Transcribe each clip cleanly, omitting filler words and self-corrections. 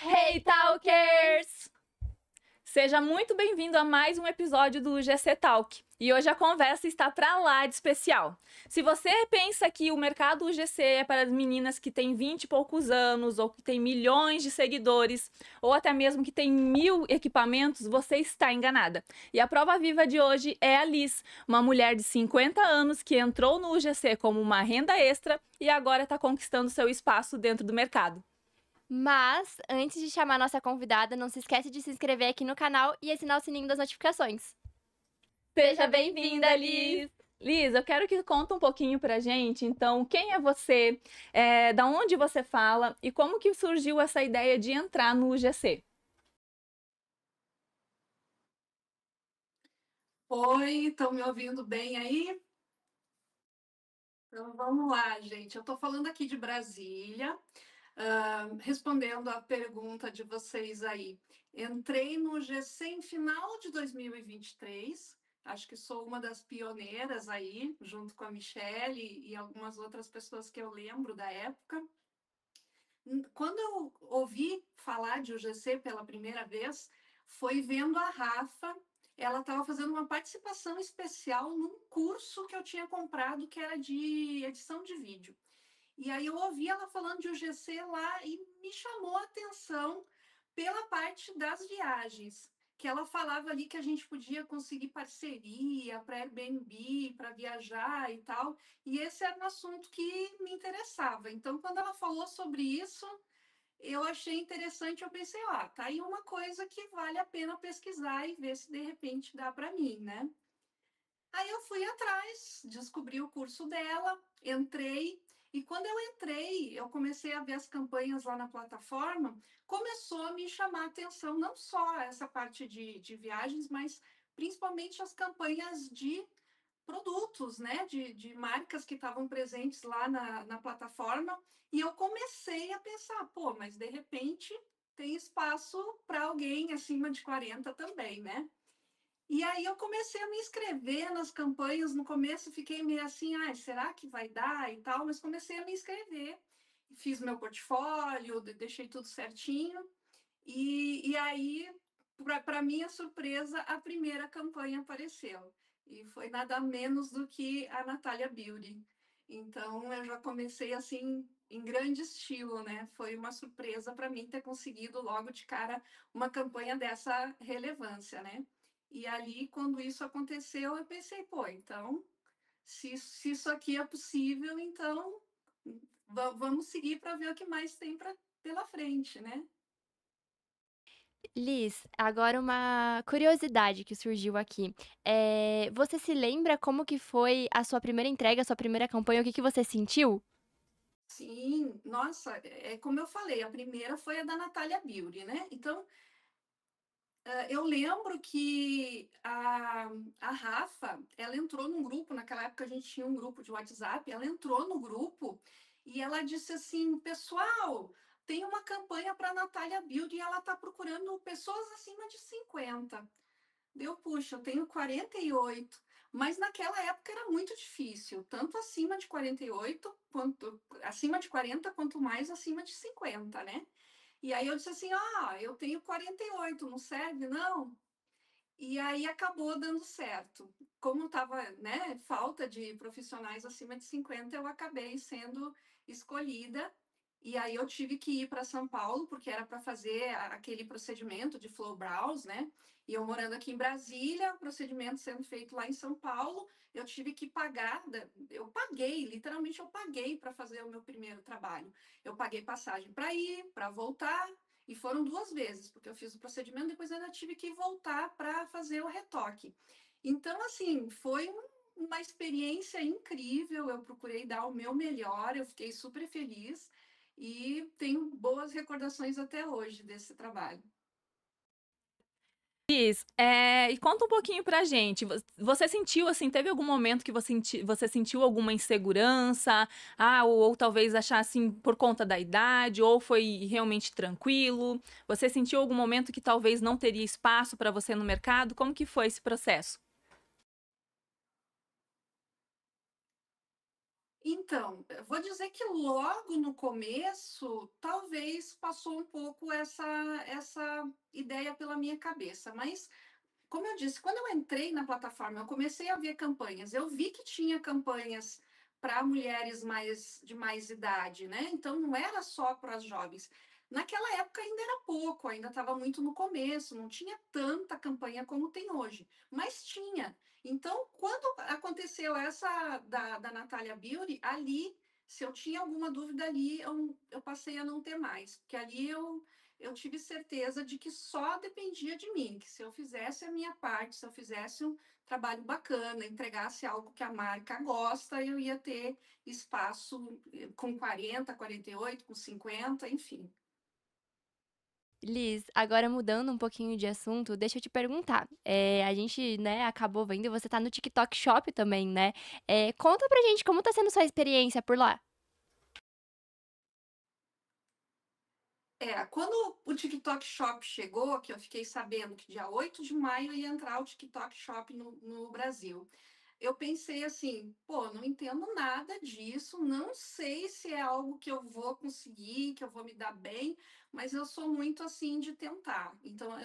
Hey, Talkers! Seja muito bem-vindo a mais um episódio do GC Talk. E hoje a conversa está pra lá de especial. Se você pensa que o mercado UGC é para as meninas que têm 20 e poucos anos, ou que têm milhões de seguidores, ou até mesmo que têm 1000 equipamentos, você está enganada. E a prova viva de hoje é a Liz, uma mulher de 50 anos que entrou no UGC como uma renda extra e agora está conquistando seu espaço dentro do mercado. Mas, antes de chamar a nossa convidada, não se esquece de se inscrever aqui no canal e assinar o sininho das notificações. Seja bem-vinda, Liz! Liz, eu quero que conta um pouquinho pra gente, então, quem é você, da onde você fala e como que surgiu essa ideia de entrar no UGC? Oi, estão me ouvindo bem aí? Então vamos lá, gente. Eu estou falando aqui de Brasília, respondendo a pergunta de vocês aí. Entrei no GC em final de 2023, acho que sou uma das pioneiras aí, junto com a Michelle e algumas outras pessoas que eu lembro da época. Quando eu ouvi falar de UGC pela primeira vez, foi vendo a Rafa. Ela estava fazendo uma participação especial num curso que eu tinha comprado, que era de edição de vídeo. E aí eu ouvi ela falando de UGC lá e me chamou a atenção pela parte das viagens, que ela falava ali que a gente podia conseguir parceria para Airbnb, para viajar e tal, e esse era um assunto que me interessava. Então, quando ela falou sobre isso, eu achei interessante, eu pensei, tá aí uma coisa que vale a pena pesquisar e ver se de repente dá para mim, né? Aí eu fui atrás, descobri o curso dela, entrei, e quando eu entrei, eu comecei a ver as campanhas lá na plataforma, começou a me chamar a atenção, não só essa parte de viagens, mas principalmente as campanhas de produtos, né, de marcas que estavam presentes lá na plataforma, e eu comecei a pensar, pô, mas de repente tem espaço para alguém acima de 40 também, né? E aí eu comecei a me inscrever nas campanhas. No começo fiquei meio assim, será que vai dar e tal, mas comecei a me inscrever. Fiz meu portfólio, deixei tudo certinho. E aí, para minha surpresa, a primeira campanha apareceu. E foi nada menos do que a Natália Beauty. Então eu já comecei assim em grande estilo, né? Foi uma surpresa para mim ter conseguido logo de cara uma campanha dessa relevância, né? E ali, quando isso aconteceu, eu pensei, pô, então, se isso aqui é possível, então vamos seguir para ver o que mais tem pela frente, né? Liz, agora uma curiosidade que surgiu aqui. Você se lembra como que foi a sua primeira entrega, a sua primeira campanha? O que que você sentiu? Sim, nossa, é como eu falei, a primeira foi a da Natália Beauty, né? Então, eu lembro que a Rafa, ela entrou num grupo, naquela época a gente tinha um grupo de WhatsApp, ela entrou no grupo e ela disse assim, pessoal, tem uma campanha para a Natália Beauty e ela está procurando pessoas acima de 50. Puxa, eu tenho 48, mas naquela época era muito difícil, tanto acima de 48, quanto acima de 40, quanto mais acima de 50, né? E aí eu disse assim, eu tenho 48, não serve, não? E aí acabou dando certo. Como estava, né, falta de profissionais acima de 50, eu acabei sendo escolhida. E aí eu tive que ir para São Paulo, porque era para fazer aquele procedimento de flow brows, né? E eu morando aqui em Brasília, o procedimento sendo feito lá em São Paulo, eu tive que pagar, eu paguei, literalmente eu paguei para fazer o meu primeiro trabalho. Eu paguei passagem para ir, para voltar, e foram 2 vezes, porque eu fiz o procedimento, depois ainda tive que voltar para fazer o retoque. Então, assim, foi uma experiência incrível. Eu procurei dar o meu melhor, eu fiquei super feliz e tenho boas recordações até hoje desse trabalho. Liz, e conta um pouquinho pra gente. Você sentiu, assim, teve algum momento que você sentiu alguma insegurança? Ou talvez achar, assim, por conta da idade, ou foi realmente tranquilo? Você sentiu algum momento que talvez não teria espaço para você no mercado? Como que foi esse processo? Então, eu vou dizer que logo no começo, talvez passou um pouco essa ideia pela minha cabeça, mas como eu disse, quando eu entrei na plataforma, eu comecei a ver campanhas. Eu vi que tinha campanhas para mulheres de mais idade, né? Então não era só para as jovens. Naquela época ainda era pouco, ainda estava muito no começo, não tinha tanta campanha como tem hoje, mas tinha. Então, quando aconteceu essa da Natália Beauty, ali, se eu tinha alguma dúvida ali, eu passei a não ter mais, porque ali eu tive certeza de que só dependia de mim, que se eu fizesse a minha parte, se eu fizesse um trabalho bacana, entregasse algo que a marca gosta, eu ia ter espaço com 40, 48, com 50, enfim. Liz, agora mudando um pouquinho de assunto, deixa eu te perguntar. A gente, né, acabou vendo, você tá no TikTok Shop também, né? Conta pra gente como tá sendo sua experiência por lá. Quando o TikTok Shop chegou, que eu fiquei sabendo que dia 8 de maio ia entrar o TikTok Shop no Brasil, eu pensei assim, pô, não entendo nada disso, não sei se é algo que eu vou conseguir, que eu vou me dar bem, mas eu sou muito assim de tentar. Então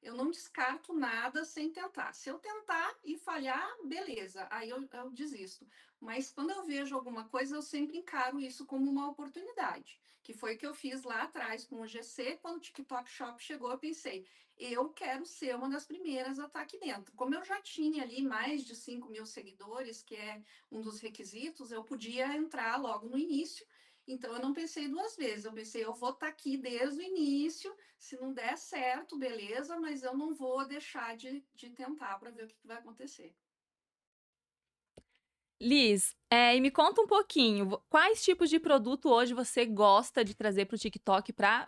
eu não descarto nada sem tentar. Se eu tentar e falhar, beleza, aí eu desisto. Mas quando eu vejo alguma coisa, eu sempre encaro isso como uma oportunidade, que foi o que eu fiz lá atrás com o GC, quando o TikTok Shop chegou, eu pensei, eu quero ser uma das primeiras a estar aqui dentro. Como eu já tinha ali mais de 5.000 seguidores, que é um dos requisitos, eu podia entrar logo no início. Então, eu não pensei duas vezes. Eu pensei, eu vou estar aqui desde o início. Se não der certo, beleza, mas eu não vou deixar de tentar para ver o que vai acontecer. Liz, e me conta um pouquinho, quais tipos de produto hoje você gosta de trazer para o TikTok para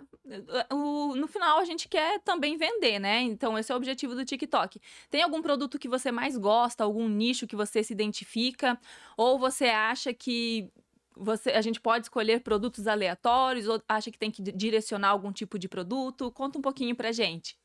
no final a gente quer também vender, né? Então esse é o objetivo do TikTok. Tem algum produto que você mais gosta, algum nicho que você se identifica, ou você acha que a gente pode escolher produtos aleatórios, ou acha que tem que direcionar algum tipo de produto? Conta um pouquinho pra gente.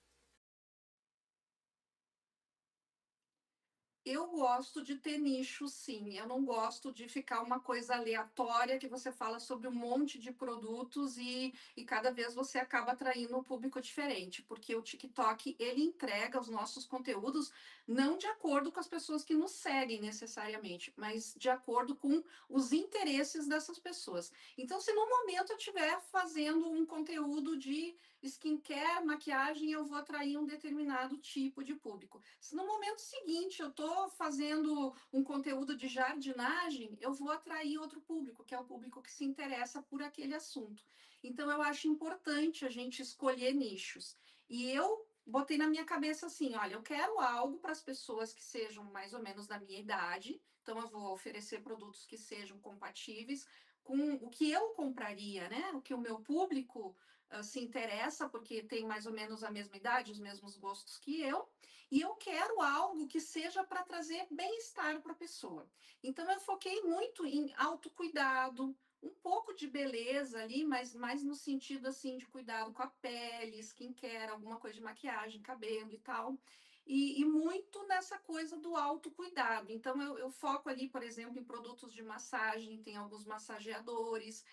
Eu gosto de ter nicho, sim. Eu não gosto de ficar uma coisa aleatória que você fala sobre um monte de produtos e cada vez você acaba atraindo um público diferente, porque o TikTok ele entrega os nossos conteúdos não de acordo com as pessoas que nos seguem necessariamente, mas de acordo com os interesses dessas pessoas. Então, se no momento eu estiver fazendo um conteúdo de skincare, maquiagem, eu vou atrair um determinado tipo de público. Se no momento seguinte eu estou fazendo um conteúdo de jardinagem, eu vou atrair outro público, que é o público que se interessa por aquele assunto. Então eu acho importante a gente escolher nichos. E eu botei na minha cabeça assim, olha, eu quero algo para as pessoas que sejam mais ou menos da minha idade, então eu vou oferecer produtos que sejam compatíveis com o que eu compraria, né? O que o meu público se interessa, porque tem mais ou menos a mesma idade, os mesmos gostos que eu, e eu quero algo que seja para trazer bem-estar para a pessoa. Então, eu foquei muito em autocuidado, um pouco de beleza ali, mas mais no sentido assim de cuidado com a pele, skincare, alguma coisa de maquiagem, cabelo e tal. E muito nessa coisa do autocuidado. Então, eu foco ali, por exemplo, em produtos de massagem, tem alguns massageadores,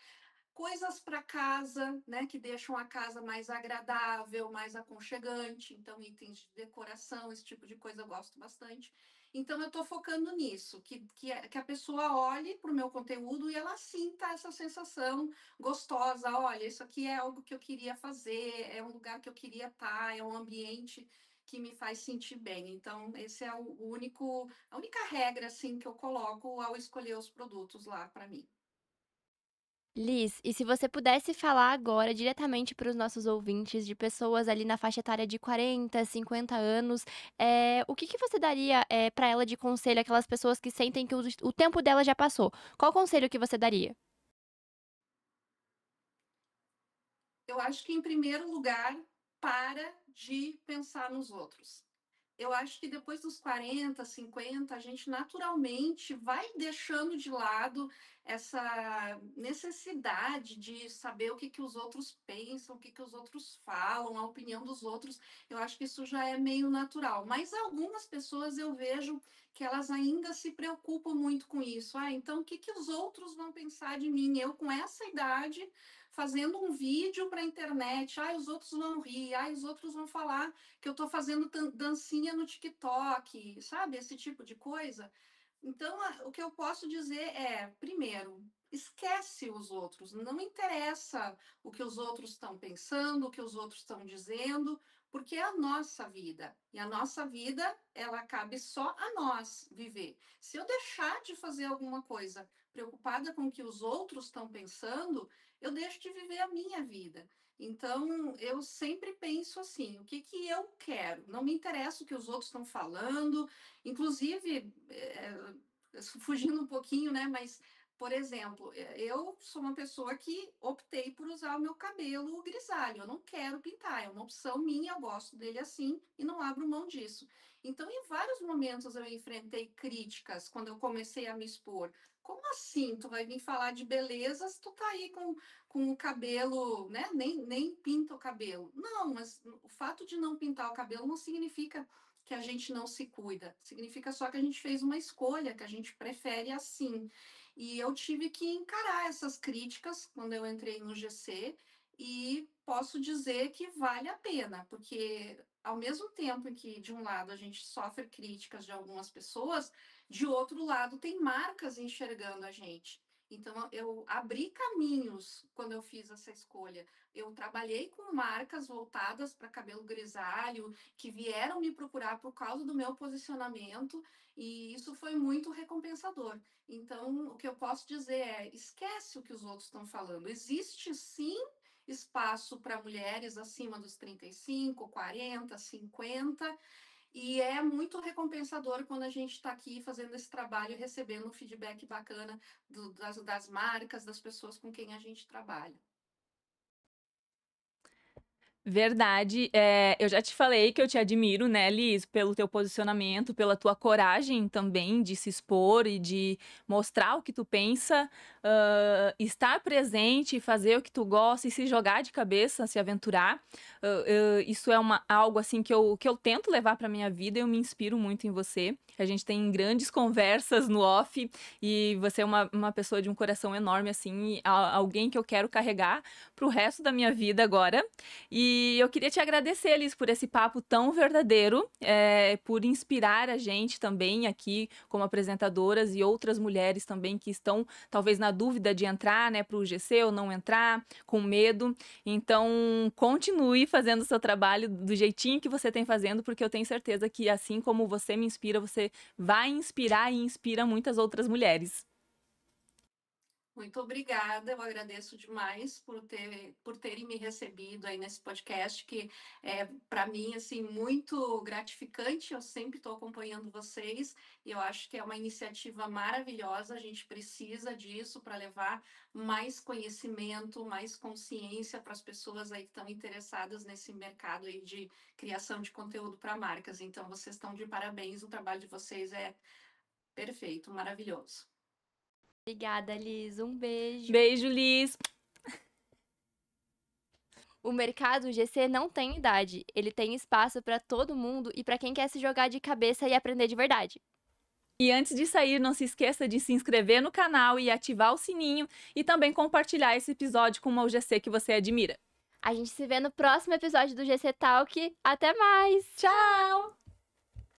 coisas para casa, né, que deixam a casa mais agradável, mais aconchegante. Então, itens de decoração, esse tipo de coisa eu gosto bastante. Então, eu estou focando nisso, que a pessoa olhe para o meu conteúdo e ela sinta essa sensação gostosa. Olha, isso aqui é algo que eu queria fazer, é um lugar que eu queria estar, é um ambiente que me faz sentir bem. Então, esse é a única regra assim que eu coloco ao escolher os produtos lá para mim. Liz, e se você pudesse falar agora diretamente para os nossos ouvintes, de pessoas ali na faixa etária de 40, 50 anos, o que que você daria, para ela de conselho, aquelas pessoas que sentem que o tempo dela já passou? Qual conselho que você daria? Eu acho que, em primeiro lugar, para de pensar nos outros. eu acho que depois dos 40, 50, a gente naturalmente vai deixando de lado essa necessidade de saber o que, que os outros pensam, o que, que os outros falam, a opinião dos outros. Eu acho que isso já é meio natural. Mas algumas pessoas eu vejo que elas ainda se preocupam muito com isso. Ah, então o que, que os outros vão pensar de mim? Eu, com essa idade, fazendo um vídeo para a internet, ah, os outros vão rir, ah, os outros vão falar que eu estou fazendo dancinha no TikTok, sabe? Esse tipo de coisa. Então, o que eu posso dizer é, primeiro, esquece os outros, não interessa o que os outros estão pensando, o que os outros estão dizendo, porque é a nossa vida. E a nossa vida, ela cabe só a nós viver. Se eu deixar de fazer alguma coisa preocupada com o que os outros estão pensando, eu deixo de viver a minha vida. Então, eu sempre penso assim: o que, que eu quero? Não me interessa o que os outros estão falando, inclusive, fugindo um pouquinho, né? Mas, por exemplo, eu sou uma pessoa que optei por usar o meu cabelo grisalho. Eu não quero pintar, é uma opção minha, eu gosto dele assim e não abro mão disso. Então, em vários momentos eu enfrentei críticas quando eu comecei a me expor. Como assim? Tu vai vir falar de beleza se tu tá aí com o cabelo, né? Nem pinta o cabelo. Não, mas o fato de não pintar o cabelo não significa que a gente não se cuida. Significa só que a gente fez uma escolha, que a gente prefere assim. E eu tive que encarar essas críticas quando eu entrei no GC e posso dizer que vale a pena, porque ao mesmo tempo em que de um lado a gente sofre críticas de algumas pessoas, de outro lado tem marcas enxergando a gente. Então, eu abri caminhos quando eu fiz essa escolha. Eu trabalhei com marcas voltadas para cabelo grisalho, que vieram me procurar por causa do meu posicionamento, e isso foi muito recompensador. Então, o que eu posso dizer é: esquece o que os outros estão falando. Existe sim espaço para mulheres acima dos 35, 40, 50, e é muito recompensador quando a gente está aqui fazendo esse trabalho e recebendo um feedback bacana das marcas, das pessoas com quem a gente trabalha. Verdade. Eu já te falei que eu te admiro, né, Liz, pelo teu posicionamento, pela tua coragem também de se expor e de mostrar o que tu pensa, estar presente, fazer o que tu gosta e se jogar de cabeça, se aventurar. Isso é algo assim que eu tento levar para minha vida. Eu me inspiro muito em você. A gente tem grandes conversas no off e você é uma pessoa de um coração enorme, assim, alguém que eu quero carregar pro resto da minha vida agora. E eu queria te agradecer, Liz, por esse papo tão verdadeiro, por inspirar a gente também aqui como apresentadoras e outras mulheres também que estão talvez na dúvida de entrar, né, para o GC ou não entrar, com medo. Então, continue fazendo o seu trabalho do jeitinho que você tem fazendo, porque eu tenho certeza que assim como você me inspira, você vai inspirar e inspira muitas outras mulheres. Muito obrigada, eu agradeço demais por terem me recebido aí nesse podcast, que é para mim assim muito gratificante. Eu sempre estou acompanhando vocês e eu acho que é uma iniciativa maravilhosa. A gente precisa disso para levar mais conhecimento, mais consciência para as pessoas aí que estão interessadas nesse mercado aí de criação de conteúdo para marcas. Então, vocês estão de parabéns, o trabalho de vocês é perfeito, maravilhoso. Obrigada, Liz. Um beijo. Beijo, Liz. O mercado GC não tem idade. Ele tem espaço para todo mundo e para quem quer se jogar de cabeça e aprender de verdade. E antes de sair, não se esqueça de se inscrever no canal e ativar o sininho e também compartilhar esse episódio com uma UGC que você admira. A gente se vê no próximo episódio do GC Talk. Até mais! Tchau!